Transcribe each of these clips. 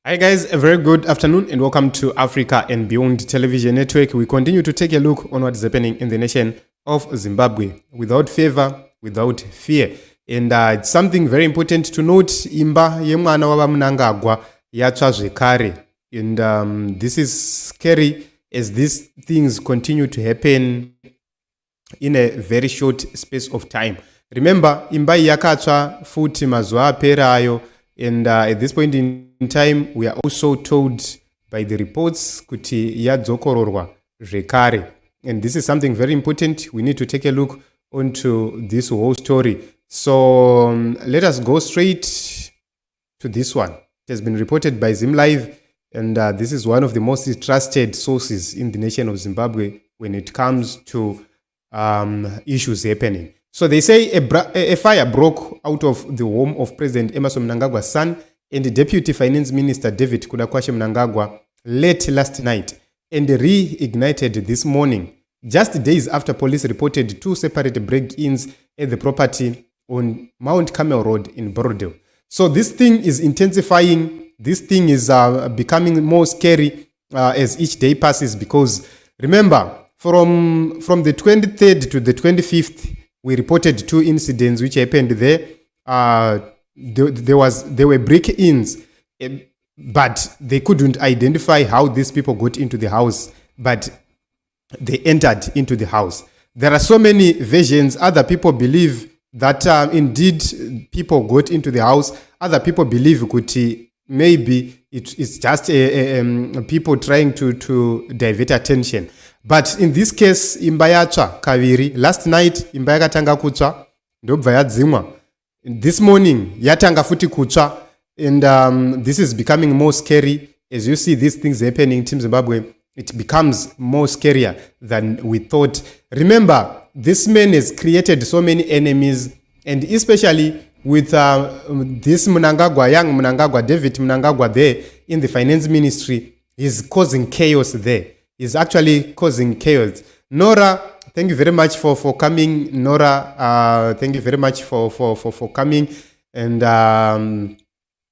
Hi guys, a very good afternoon and welcome to Africa and Beyond Television Network. We continue to take a look on what is happening in the nation of Zimbabwe without favor, without fear. And it's something very important to note. Imba yemwana wa Mnangagwa yatsva zvekare. And this is scary as these things continue to happen in a very short space of time. Remember, imba yakatsva futi mazuva aperayo. And at this point in time, we are also told by the reports kuti yadzokororwa zvekare. And this is something very important. We need to take a look onto this whole story. So let us go straight to this one. It has been reported by ZimLive, and this is one of the most trusted sources in the nation of Zimbabwe when it comes to issues happening. So they say a fire broke out of the home of President Emmerson Mnangagwa's son and the Deputy Finance Minister David Kudakwashe Mnangagwa late last night and reignited this morning, just days after police reported two separate break-ins at the property on Mount Carmel Road in Borodale. So this thing is intensifying. This thing is becoming more scary as each day passes, because remember, from the 23rd to the 25th, we reported two incidents which happened there. There were break-ins, but they couldn't identify how these people got into the house, but they entered into the house. There are so many versions. Other people believe that indeed people got into the house. Other people believe kuti maybe it's just people trying to divert attention. But in this case, imba yatsva kaviri. Last night, imba yakatanga kutsva, ndobva yadzimwa. This morning, yatanga futi kutsva. And this is becoming more scary. As you see these things happening in Team Zimbabwe, it becomes more scarier than we thought. Remember, this man has created so many enemies, and especially with this Mnangagwa, young Mnangagwa, David Mnangagwa there in the finance ministry, is causing chaos there. Is actually causing chaos. Nora, thank you very much for coming. Nora, thank you very much for coming. And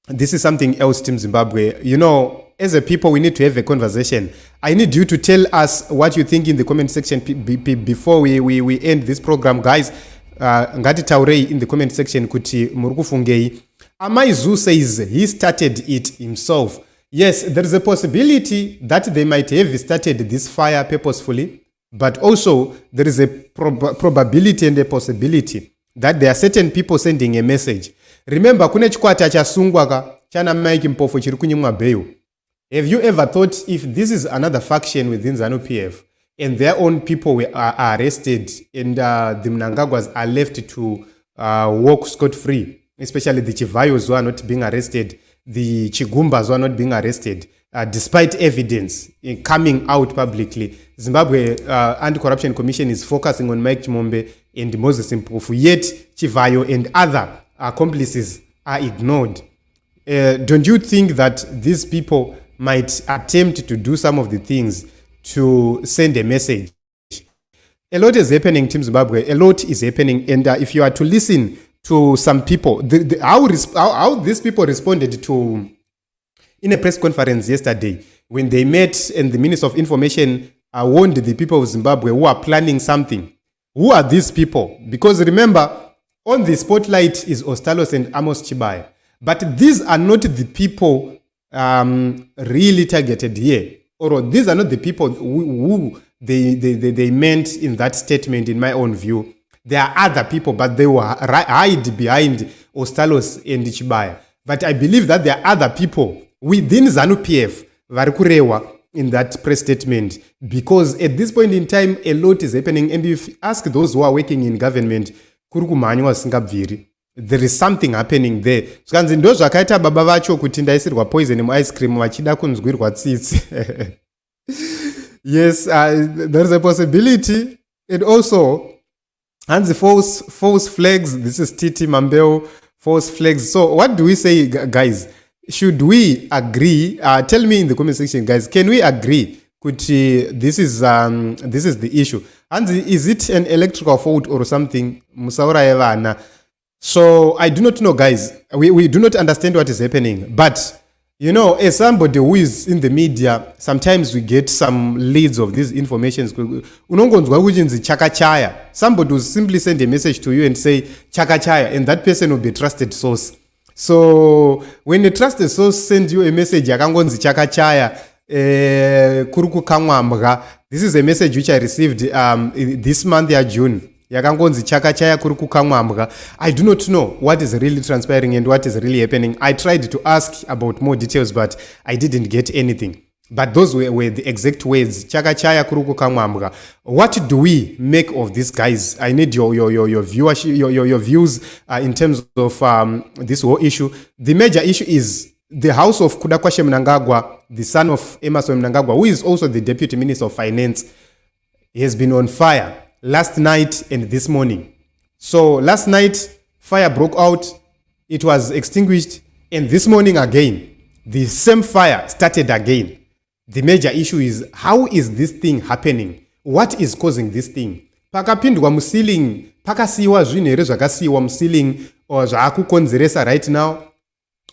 this is something else, Team Zimbabwe. You know, as a people, we need to have a conversation. I need you to tell us what you think in the comment section before we end this program, guys. Ngati taurei in the comment section kuti murukufungei. Amaizu says he started it himself. Yes, there is a possibility that they might have started this fire purposefully, but also there is a probability and a possibility that there are certain people sending a message. Remember, kune chikwata chasungwa chana Mike Mpofu chiri kunyimwa beyo. Have you ever thought if this is another faction within ZANU-PF and their own people are arrested and the Mnangagwas are left to walk scot-free, especially the Chivayos who are not being arrested, the Chigumbas who are not being arrested, despite evidence coming out publicly. Zimbabwe Anti-Corruption Commission is focusing on Mike Chimombe and Moses Mpofu, yet Chivayo and other accomplices are ignored. Don't you think that these people might attempt to do some of the things to send a message? A lot is happening, Team Zimbabwe. A lot is happening. And if you are to listen to some people, how these people responded to in a press conference yesterday when they met and the Minister of Information warned the people of Zimbabwe who are planning something. Who are these people? Because remember, on the spotlight is Ostalos and Amos Chibaya. But these are not the people really targeted here. Or these are not the people who they meant in that statement, in my own view. There are other people, but they will hide behind Ostalos and Chibaya. But I believe that there are other people within ZANU-PF, varikurewa, in that press statement. Because at this point in time, a lot is happening. And if you ask those who are working in government, there is something happening there. Zvikanzi ndo zvakaita baba vacho kuti ndaisirwa poison muice cream vachida kunzwirwa tsitsi. Yes, there is a possibility. And also, and the false flags, this is Titi Mambeo, false flags. So what do we say, guys? Should we agree? Tell me in the comment section, guys. Can we agree? This is the issue. And is it an electrical fault or something? So I do not know, guys. We do not understand what is happening. But You know, as somebody who is in the media, sometimes we get some leads of these informations. Unongonzwa kuchinzi chakachaya. Somebody will simply send a message to you and say chakachaya, and that person will be a trusted source. So when a trusted source sends you a message yakangonzi chakachaya, kuruku kamwambga, this is a message which I received this month June. Yakangonzi chakachaya kuruku kamwambga. I do not know what is really transpiring and what is really happening. I tried to ask about more details, but I didn't get anything. But those were the exact words. Chakachaya kuruku kamwambga. What do we make of these guys? I need your viewership, your views in terms of this whole issue. The major issue is the house of K Mnangagwa, the son of Emmerson Mnangagwa, who is also the Deputy Minister of Finance. He has been on fire last night and this morning. So last night, fire broke out, it was extinguished, and this morning again, the same fire started again. The major issue is, how is this thing happening? What is causing this thing? Pakapindwa musiling, pakasiwa zvinhu zvakasiwa musiling or zvakukonzeresa right now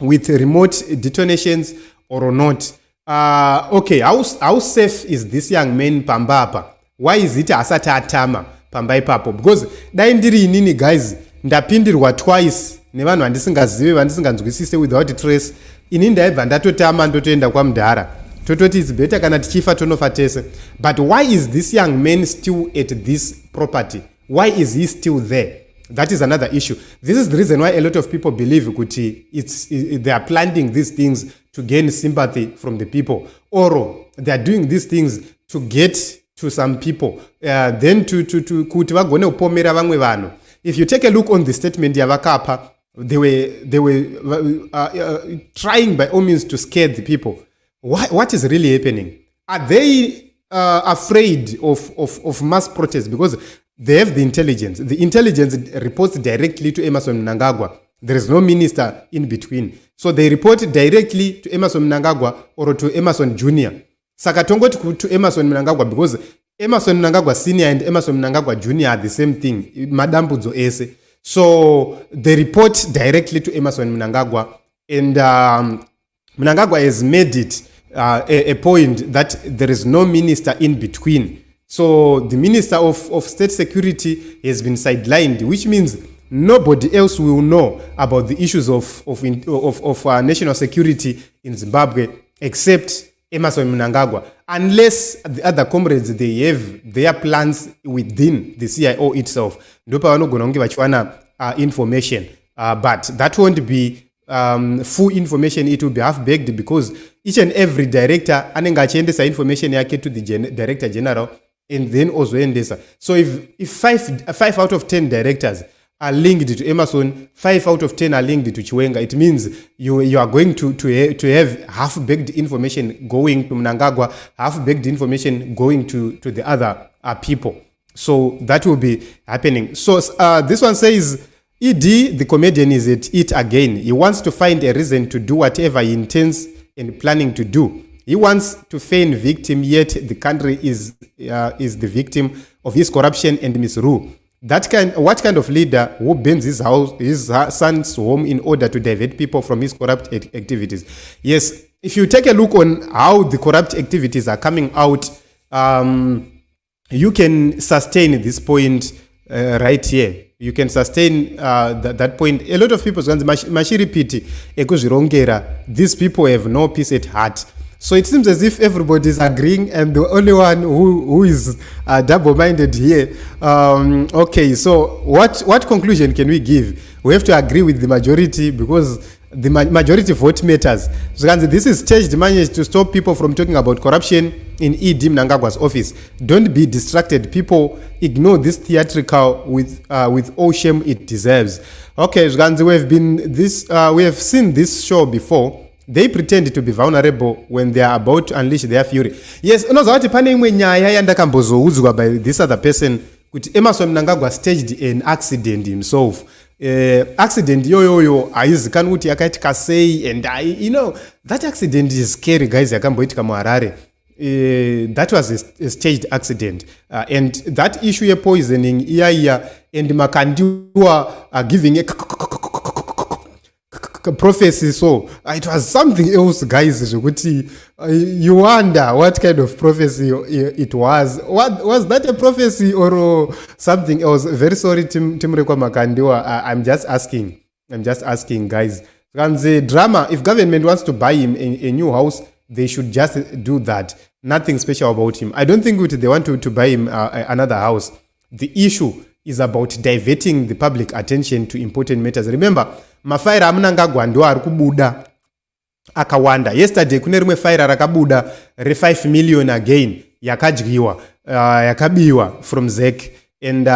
with remote detonations or not. Okay, how safe is this young man pambapa? Why is it asati atama pamba ipapo? Because dai ndiri inini guys, ndapindirwa twice nevanhu vandisingazive vandisinganzwisise without trace. Ini ndaibva ndatotama ndotoenda kwamudhara. Tototi it's better kana tichifa tonofa tese. But why is this young man still at this property? Why is he still there? That is another issue. This is the reason why a lot of people believe kuti they are planting these things to gain sympathy from the people, or they are doing these things to get to some people, then to kuti vagone upomera vamwe vanhu. If you take a look on the statement yavakapa, they were trying by all means to scare the people. What is really happening? Are they afraid of mass protests because they have the intelligence? The intelligence reports directly to Emmerson Mnangagwa. There is no minister in between. So they report directly to Emmerson Mnangagwa or to Emmerson Junior. Sakatongoti to Emmerson Mnangagwa because Emmerson Mnangagwa Senior and Emmerson Mnangagwa Junior are the same thing. Madam Budzo Ese. So they report directly to Emmerson Mnangagwa, and Mnangagwa has made it a point that there is no minister in between. So the Minister of State Security has been sidelined, which means nobody else will know about the issues of national security in Zimbabwe except Emmerson Mnangagwa, unless the other comrades, they have their plans within the CIO itself. Ndopa vanogona kunge vachiwana information, but that won't be full information. It will be half-baked because each and every director anenge achiendesa information yake to the director general and then ozoendesa. So if 5 out of 10 directors are linked to Emmerson, 5 out of 10 are linked to Chiwenga, it means you are going to have half-baked information going to Mnangagwa, half-baked information going to the other people. So that will be happening. So this one says, ED, the comedian, is at it again. He wants to find a reason to do whatever he intends and planning to do. He wants to feign victim, yet the country is the victim of his corruption and misrule. What kind of leader who burns his son's home in order to divert people from his corrupt activities? Yes, if you take a look on how the corrupt activities are coming out, you can sustain this point right here. You can sustain that point. A lot of people say, mashiripiti ekuzvirongera. These people have no peace at heart. So it seems as if everybody is agreeing, and the only one who is double-minded here. Okay, so what conclusion can we give? We have to agree with the majority because the majority vote matters. So this is staged managed to stop people from talking about corruption in ED Mnangagwa's office. Don't be distracted. People ignore this theatrical with all shame it deserves. Okay, we have seen this show before. They pretend to be vulnerable when they are about to unleash their fury. Yes, unozawati pane imwe nyaya yandakambozoudzwa by this other person kuti Emmerson Mnangagwa staged an accident himself. Accident yoyoyo haizikanwi kuti yakaitika sei, and that accident is scary guys. Yakamboitika muHarare. That was a staged accident, and that issue of poisoning iya and makandiwa giving a prophecy. So it was something else, guys. You wonder what kind of prophecy it was. What was that, a prophecy or something else? Very sorry, Timrekwa Makandiwa. I'm just asking, guys. And the drama, if government wants to buy him a new house, they should just do that. Nothing special about him. I don't think they want to buy him another house. The issue is about diverting the public attention to important matters. Remember, mafaira Mnangagwa ndo ari kubuda akawanda. Yesterday kune rimwe faira rakabuda re 5 million again yakadyiwa yakabiwa from ZEC. And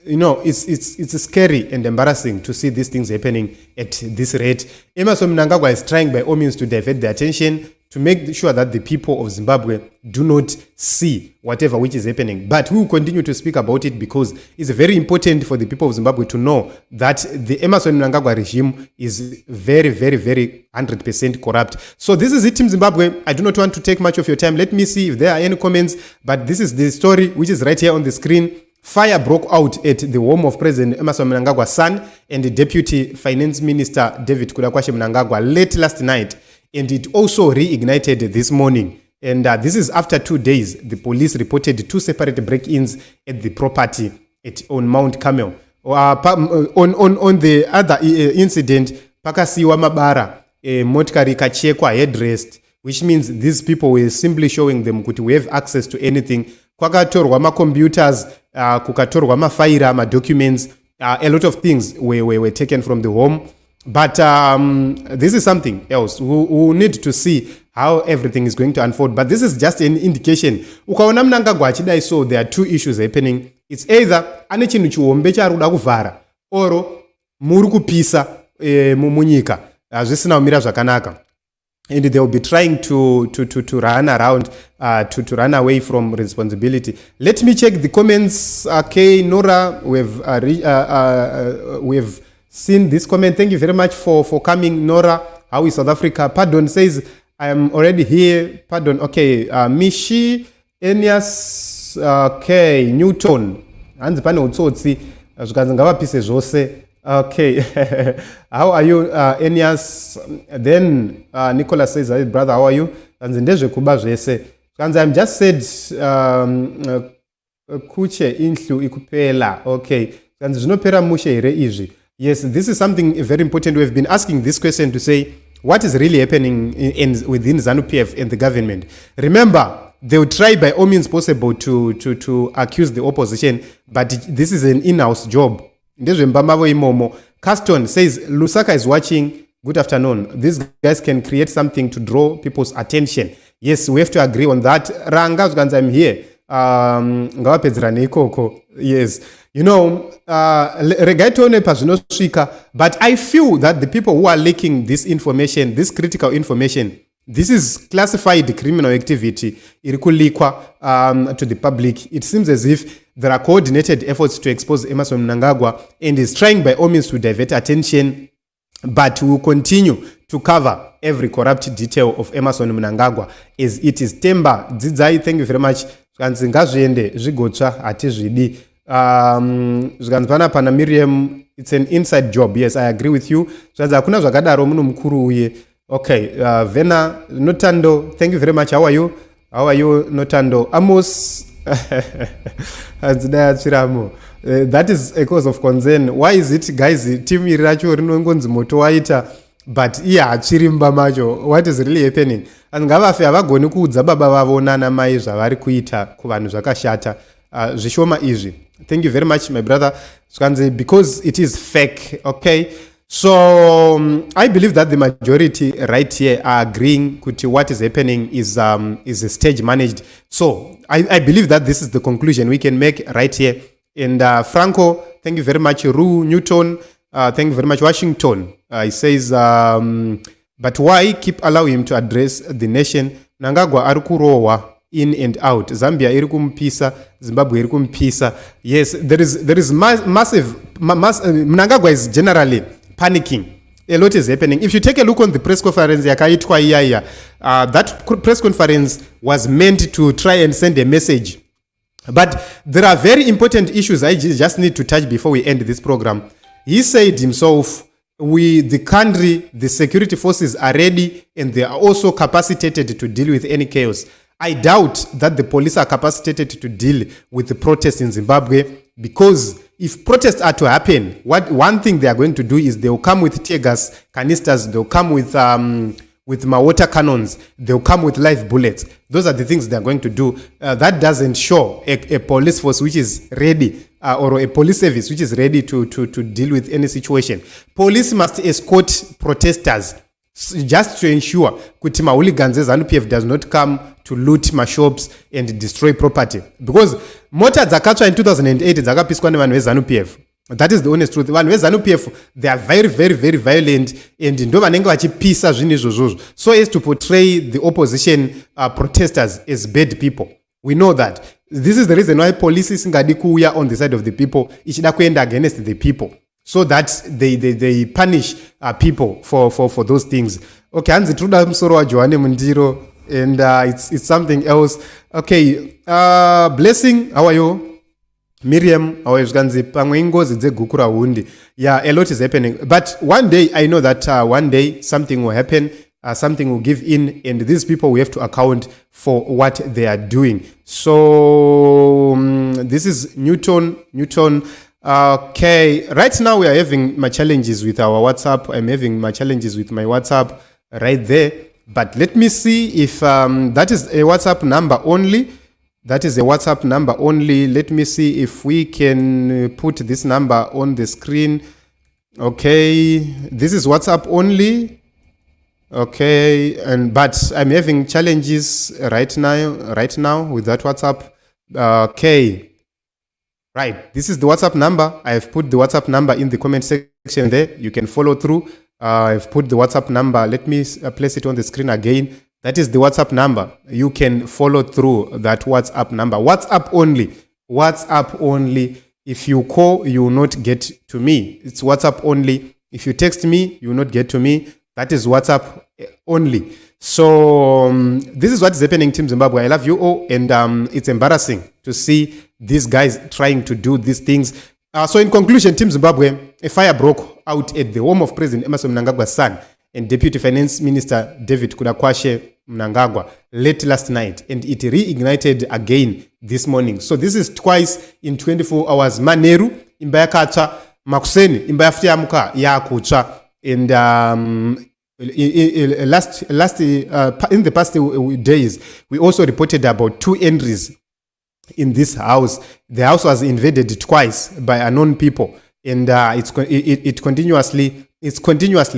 it's scary and embarrassing to see these things happening at this rate. Emerson Mnangagwa is trying by all means to divert the attention, to make sure that the people of Zimbabwe do not see whatever which is happening. But we will continue to speak about it because it's very important for the people of Zimbabwe to know that the Emerson Mnangagwa regime is very, very, very 100% corrupt. So this is it, Team Zimbabwe. I do not want to take much of your time. Let me see if there are any comments. But this is the story which is right here on the screen. Fire broke out at the home of President Emerson Mnangagwa's son and the Deputy Finance Minister David Kudakwashe Mnangagwa late last night. And it also reignited this morning. And this is after 2 days. The police reported 2 separate break-ins at the property on Mount Carmel. On the other incident, pakasiwa mabara, motkari kachekwa headrest, which means these people were simply showing them that we have access to anything. Kwakatorwa ma computers, kukatorwa ma faira, ma documents, a lot of things were taken from the home. But this is something else. We need to see how everything is going to unfold. But this is just an indication. Ukaona Mnangagwa achidai, so there are 2 issues happening. It's either ane chinhu chiombe charuda kuvhara oro muri kupisa munyika zvisina kumira zvakanaka. And they will be trying to run around, to run away from responsibility. Let me check the comments. Okay, Nora, we've seen this comment. Thank you very much for coming, Nora. How is South Africa? Pardon says, I am already here. Pardon. Okay. Mishi, Enias, okay, Newton. Hanzi pane utsotsi. Zvikanzi ngavapise zvose. Okay. How are you, Enias? Then Nicholas says, hey, brother, how are you? Hanzi ndezvekuba zvese. Zvikanzi I'm just said, kuche inhlu ikupela. Okay. Zvikanzi zvinopera mushe here izvi. Yes, this is something very important. We've been asking this question to say, what is really happening within ZANU-PF and the government? Remember, they will try by all means possible to accuse the opposition, but this is an in-house job. Caston says, Lusaka is watching. Good afternoon. These guys can create something to draw people's attention. Yes, we have to agree on that. Ranga, I'm here. Yes. You know, but I feel that the people who are leaking this information, this critical information, this is classified criminal activity, to the public. It seems as if there are coordinated efforts to expose Emerson Mnangagwa and is trying by all means to divert attention, but we will continue to cover every corrupt detail of Emerson Mnangagwa as it is. Temba, Dzidzai, thank you very much. Pana Miriam, it's an inside job. Yes, I agree with you. Okay, Vena Notando, thank you very much. How are you? How are you, Notando? Amos, that is a cause of concern. Why is it, guys? Team Iracho Rinongonzi Motoaita, but yeah, Chirimba Majo. What is really happening? And Gavafe Avagoni Kudza Baba Vonana Maiza Varikuita Kuvan Zakashata. Zishoma easy. Thank you very much, my brother. Because it is fake, okay? So I believe that the majority right here are agreeing to what is happening is stage managed. So I believe that this is the conclusion we can make right here. And Franco, thank you very much. Ru Newton, thank you very much. Washington, he says, but why keep allowing him to address the nation? Mnangagwa arukurowa in and out. Zambia irikumpisa, Zimbabwe irikumpisa. Yes, there is massive. Mnangagwa is generally panicking. A lot is happening. If you take a look on the press conference, that press conference was meant to try and send a message. But there are very important issues I just need to touch before we end this program. He said himself, the country, the security forces are ready and they are also capacitated to deal with any chaos. I doubt that the police are capacitated to deal with the protests in Zimbabwe, because if protests are to happen, one thing they are going to do is they will come with tear gas canisters, they'll come with water cannons, they'll come with live bullets. Those are the things they are going to do. That doesn't show a police force which is ready, or a police service which is ready to deal with any situation. Police must escort protesters just to ensure kuti mahooligans ZANU-PF does not come to loot my shops and destroy property. Because mota dzakatsva in 2008 dzakapiswa nevanhu veZANU-PF. That is the honest truth. Vanhu veZANU-PF, they are very, very, very violent, and ndo vanenge vachipisa zvinhu izvozvozvo, so as to portray the opposition protesters as bad people. We know that. This is the reason why police isingadi kuuya on the side of the people, ichida kuenda against the people, so that they punish people for those things. Okay, hanzi truda musoro waJohane Mundiro, and it's something else. Okay, Blessing, how are you? Miriam, how are you? Pamwe ingozi dzeguku rahundi. Yeah, a lot is happening. But one day, I know that one day something will happen, something will give in, and these people will have to account for what they are doing. So this is Newton. Okay, right now we are having my challenges with our WhatsApp. I'm having my challenges with my WhatsApp right there. But let me see if that is a WhatsApp number only. That is a WhatsApp number only. Let me see if we can put this number on the screen. Okay, this is WhatsApp only. Okay, but I'm having challenges right now with that WhatsApp. Okay, right. This is the WhatsApp number. I have put the WhatsApp number in the comment section there. You can follow through. I've put the WhatsApp number. Let me place it on the screen again. That is the WhatsApp number. You can follow through that WhatsApp number. WhatsApp only. WhatsApp only. If you call, you will not get to me. It's WhatsApp only. If you text me, you will not get to me. That is WhatsApp only. So this is what is happening, Team Zimbabwe. I love you all, and it's embarrassing to see these guys trying to do these things. So in conclusion, Team Zimbabwe, a fire broke out at the home of President Mnangagwa's son and Deputy Finance Minister David Kudakwashe Mnangagwa late last night, and it reignited again this morning. So this is twice in 24 hours. Maneru imba yakatsa, makuseni imba yafuta yakutsva, and in the past days we also reported about 2 entries in this house. The house was invaded twice by unknown people, and it's continuously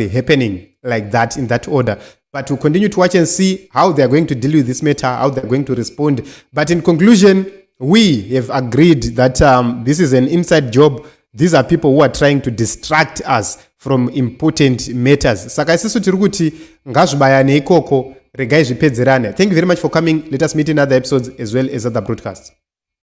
happening like that, in that order. But we'll continue to watch and see how they're going to deal with this matter, how they're going to respond. But in conclusion, we have agreed that this is an inside job. These are people who are trying to distract us from important matters. Saka isusu tiri kuti ngazvibayane ikoko, regai zvipedzerane. Thank you very much for coming. Let us meet in other episodes as well as other broadcasts.